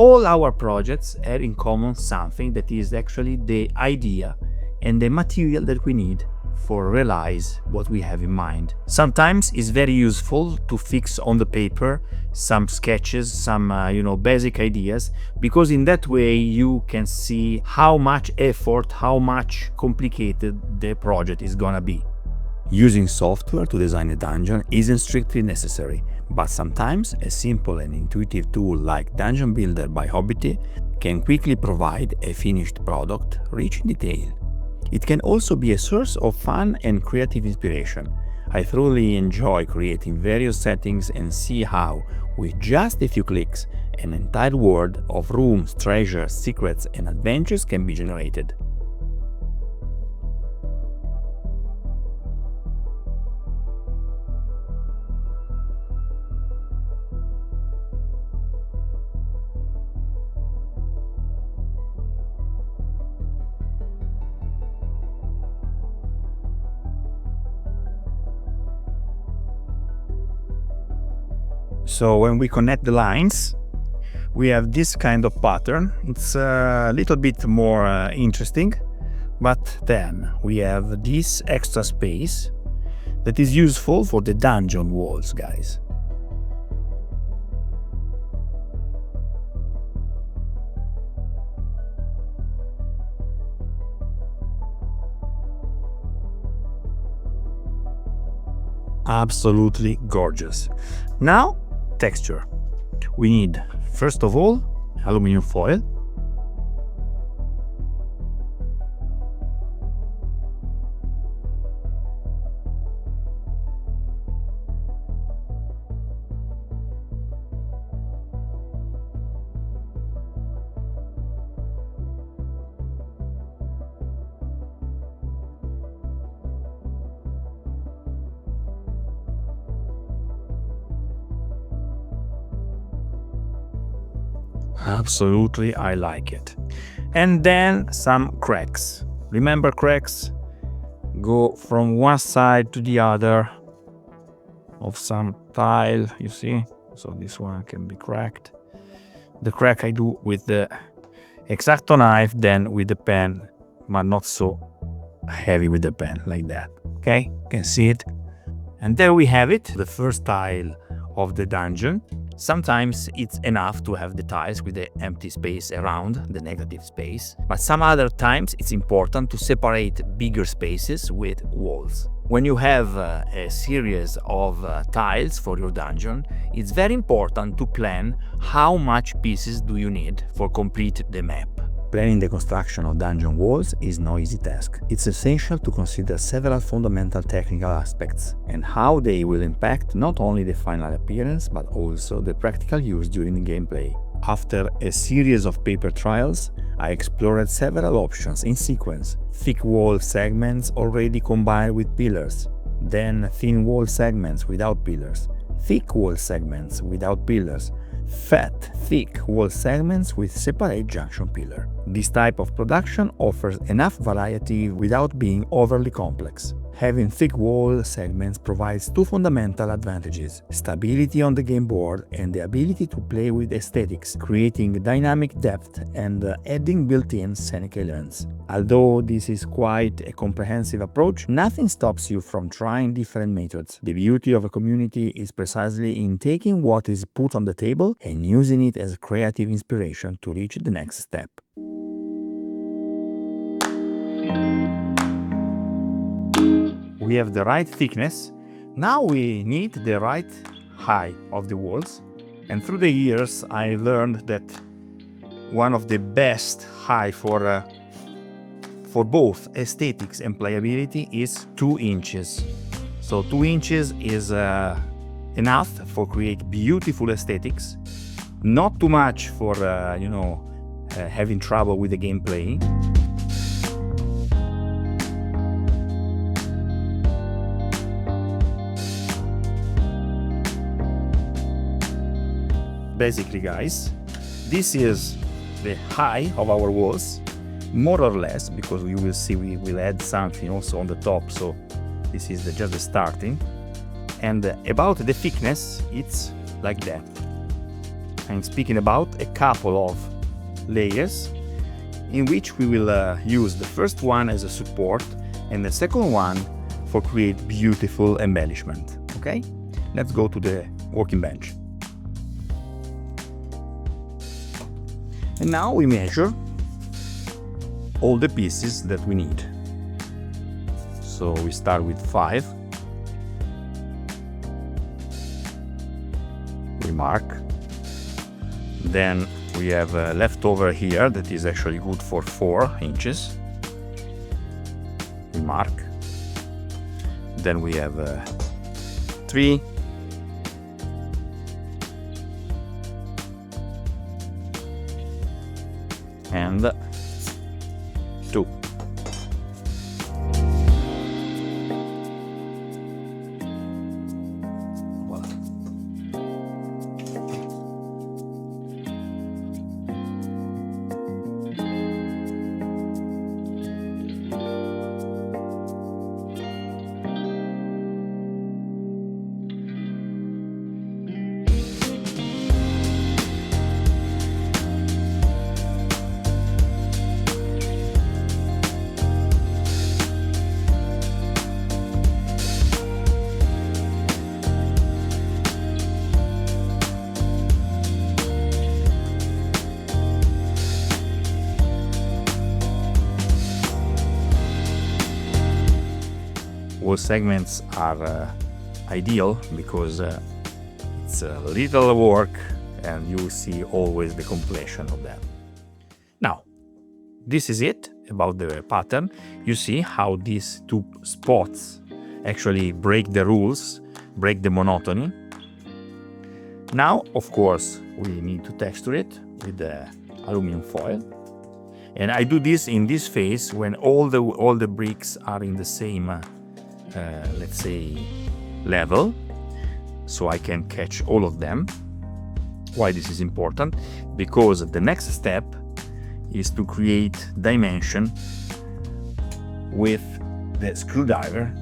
All our projects have in common something that is actually the idea and the material that we need for realize what we have in mind. Sometimes it's very useful to fix on the paper some sketches, some basic ideas, because in that way you can see how much effort, how much complicated the project is gonna be. Using software to design a dungeon isn't strictly necessary, but sometimes a simple and intuitive tool like Dungeon Builder by Hobbity can quickly provide a finished product rich in detail. It can also be a source of fun and creative inspiration. I thoroughly enjoy creating various settings and see how, with just a few clicks, an entire world of rooms, treasures, secrets, and adventures can be generated. So when we connect the lines, we have this kind of pattern. It's a little bit more interesting, but then we have this extra space that is useful for the dungeon walls, guys. Absolutely gorgeous. Now, texture. We need, first of all, aluminum foil. Absolutely, I like it. And then some cracks. Remember cracks? Go from one side to the other of some tile, you see? So this one can be cracked. The crack I do with the X-Acto knife, then with the pen, but not so heavy with the pen, like that. Okay, you can see it. And there we have it, the first tile of the dungeon. Sometimes it's enough to have the tiles with the empty space around the negative space, but some other times it's important to separate bigger spaces with walls. When you have a series of tiles for your dungeon, it's very important to plan how much pieces do you need for complete the map. Planning the construction of dungeon walls is no easy task. It's essential to consider several fundamental technical aspects and how they will impact not only the final appearance but also the practical use during the gameplay. After a series of paper trials, I explored several options in sequence. Thick wall segments already combined with pillars, then thin wall segments without pillars, thick wall segments without pillars, fat, thick wall segments with separate junction pillar. This type of production offers enough variety without being overly complex. Having thick wall segments provides two fundamental advantages: stability on the game board and the ability to play with aesthetics, creating dynamic depth and adding built-in scenic elements. Although this is quite a comprehensive approach, nothing stops you from trying different methods. The beauty of a community is precisely in taking what is put on the table and using it as creative inspiration to reach the next step. We have the right thickness. Now we need the right height of the walls. And through the years, I learned that one of the best height for both aesthetics and playability is 2 inches. So 2 inches is enough for create beautiful aesthetics. Not too much for having trouble with the gameplay. Basically, guys, this is the height of our walls, more or less, because we will see we will add something also on the top, so this is just the starting. And about the thickness, it's like that. I'm speaking about a couple of layers in which we will use the first one as a support and the second one for create beautiful embellishment. Okay, let's go to the working bench. And now we measure all the pieces that we need. So we start with 5. We mark. Then we have a leftover here that is actually good for 4 inches. We mark. Then we have 3. And 2. Voila. Wall segments are ideal because it's a little work and you will see always the completion of them. Now, this is it about the pattern. You see how these 2 spots actually break the rules, break the monotony. Now, of course, we need to texture it with the aluminum foil. And I do this in this phase when all the bricks are in the same let's say level, so I can catch all of them. Why this is important? Because the next step is to create dimension with the screwdriver.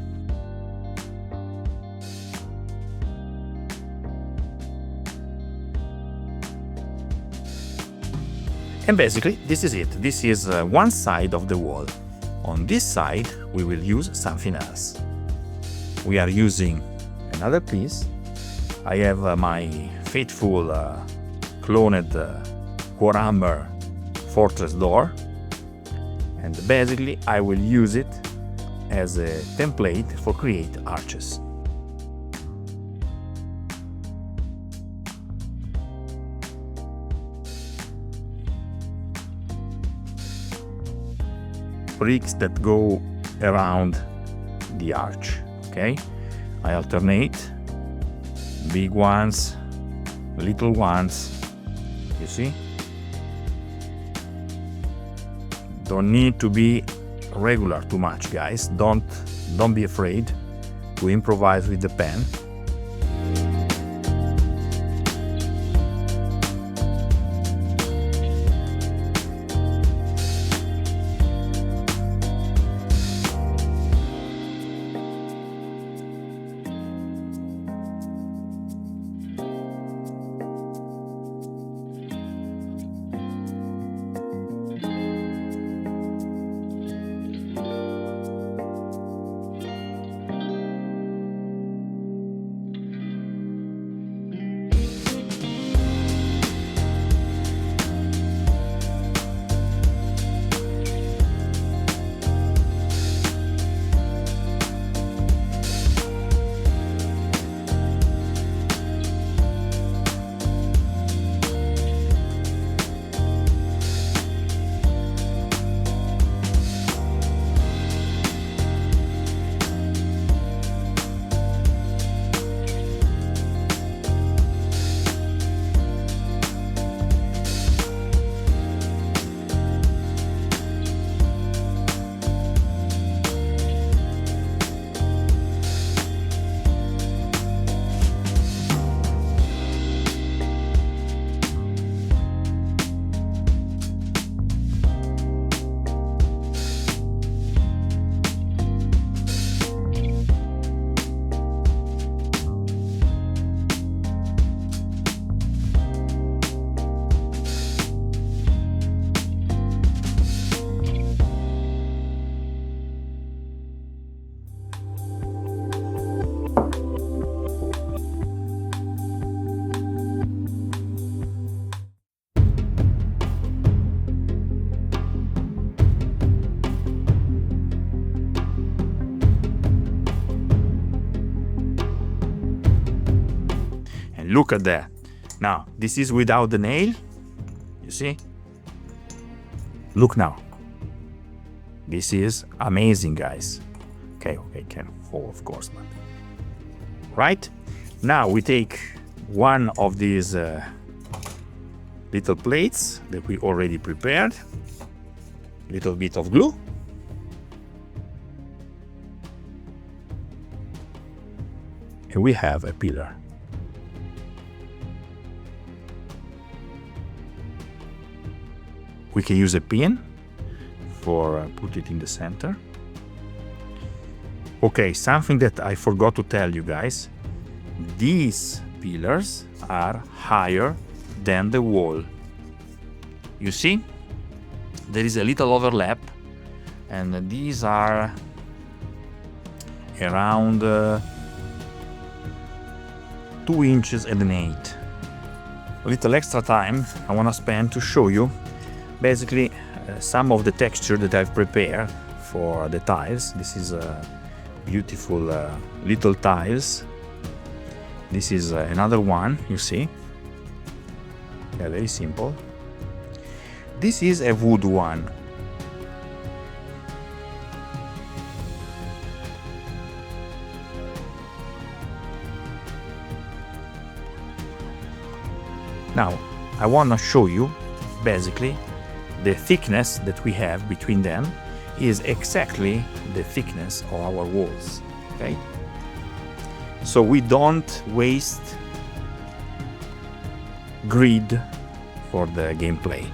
And basically this is it. This is one side of the wall. On this side we will use something else. We are using another piece. I have my faithful cloned Warhammer fortress door, and basically I will use it as a template for create arches. Bricks that go around the arch. Okay, I alternate big ones, little ones. You see, don't need to be regular too much, guys. Don't be afraid to improvise with the pen. Look at that. Now, this is without the nail. You see? Look now. This is amazing, guys. Okay, can fall, of course, but right? Now we take one of these little plates that we already prepared. Little bit of glue. And we have a pillar. We can use a pin for put it in the center. Okay, something that I forgot to tell you guys. These pillars are higher than the wall. You see? There is a little overlap, and these are around 2 inches and an eighth. A little extra time I want to spend to show you basically some of the texture that I've prepared for the tiles. This is beautiful little tiles. This is another one, you see. Yeah, very simple. This is a wood one. Now, I want to show you basically the thickness that we have between them is exactly the thickness of our walls, okay? So we don't waste grid for the gameplay.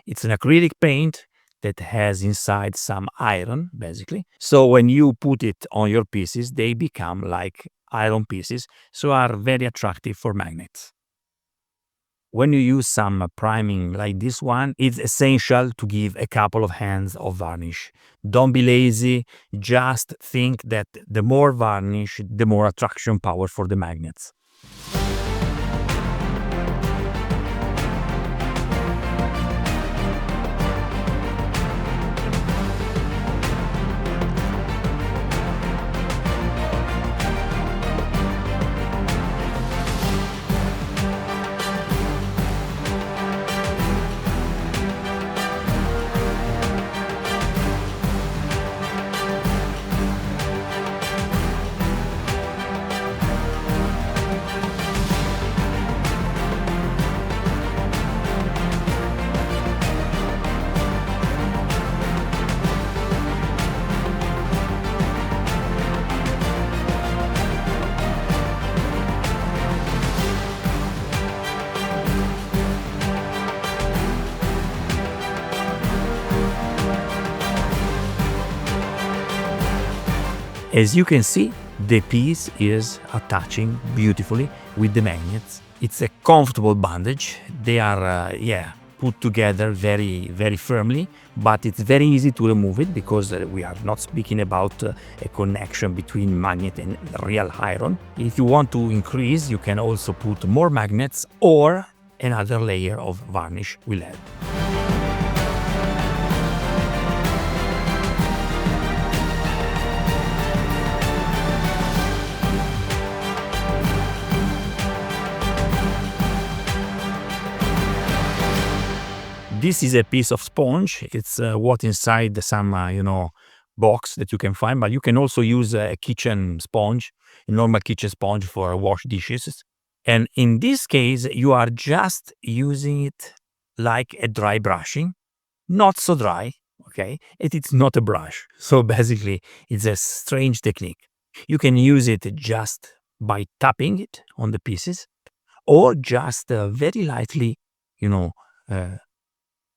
It's an acrylic paint that has inside some iron, basically. So when you put it on your pieces, they become like iron pieces, so are very attractive for magnets. When you use some priming like this one, it's essential to give a couple of hands of varnish. Don't be lazy, just think that the more varnish, the more attraction power for the magnets. As you can see, the piece is attaching beautifully with the magnets. It's a comfortable bandage. They are, put together very, very firmly, but it's very easy to remove it because we are not speaking about a connection between magnet and real iron. If you want to increase, you can also put more magnets or another layer of varnish will help. This is a piece of sponge. It's what inside some, box that you can find, but you can also use a kitchen sponge, a normal kitchen sponge for wash dishes. And in this case, you are just using it like a dry brushing, not so dry, okay? It's not a brush. So basically, it's a strange technique. You can use it just by tapping it on the pieces or just very lightly,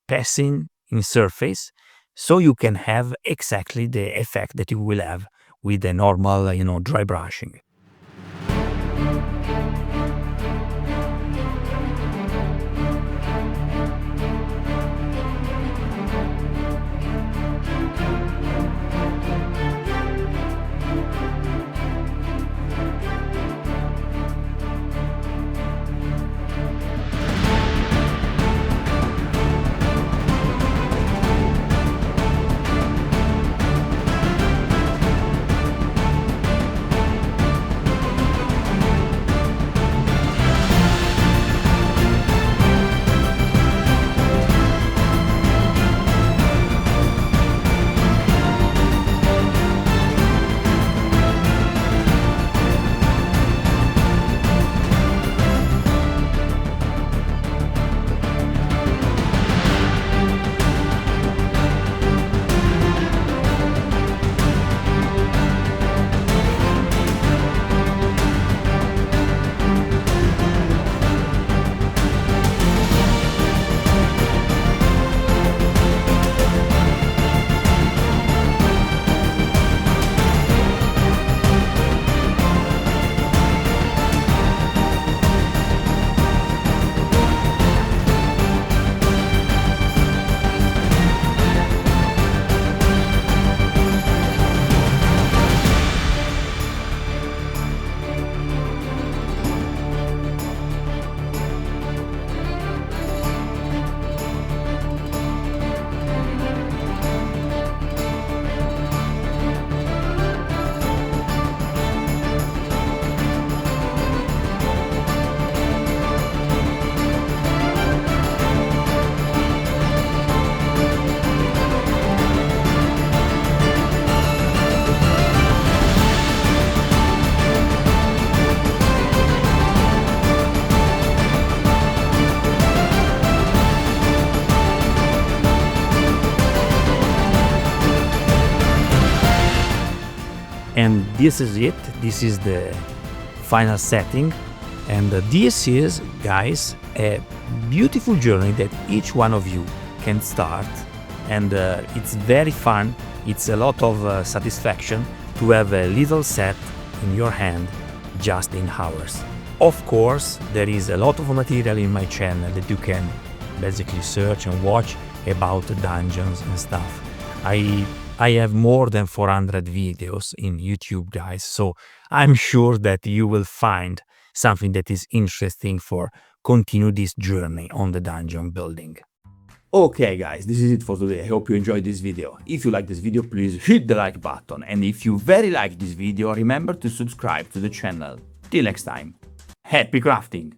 passing in surface, so you can have exactly the effect that you will have with a normal, dry brushing. And this is it. This is the final setting. And this is, guys, a beautiful journey that each one of you can start. And it's very fun. It's a lot of satisfaction to have a little set in your hand just in hours. Of course, there is a lot of material in my channel that you can basically search and watch about dungeons and stuff. I have more than 400 videos in YouTube, guys, so I'm sure that you will find something that is interesting for continue this journey on the dungeon building. Okay guys, this is it for today. I hope you enjoyed this video. If you like this video, please hit the like button, and if you very like this video, remember to subscribe to the channel. Till next time, happy crafting!